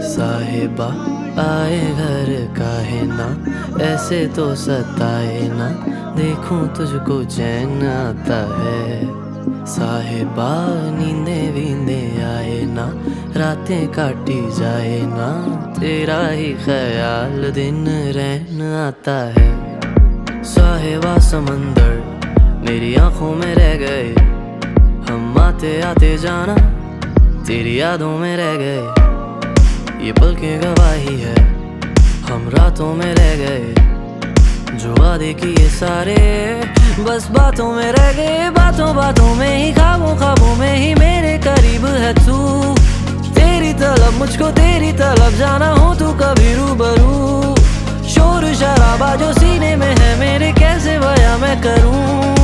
साहिबा आए घर काहे ना, ऐसे तो सताए ना, देखूं तुझको चैन आता है। साहिबा नींदे वींदे आए ना, रातें काटी जाए ना, तेरा ही ख्याल दिन रहन आता है। साहिबा समंदर मेरी आंखों में रह गए, हम आते आते जाना तेरी यादों में रह गए। ये पल की गवाही है, हम रातों में रह गए, जो वादे किए सारे बस बातों में रह गए। बातों बातों में ही, ख्वाबों ख्वाबों में ही मेरे करीब है तू। तेरी तलब मुझको तेरी तलब, जाना हो तू कभी रूबरू। शोर शराबा जो सीने में है मेरे, कैसे बयां मैं करूं।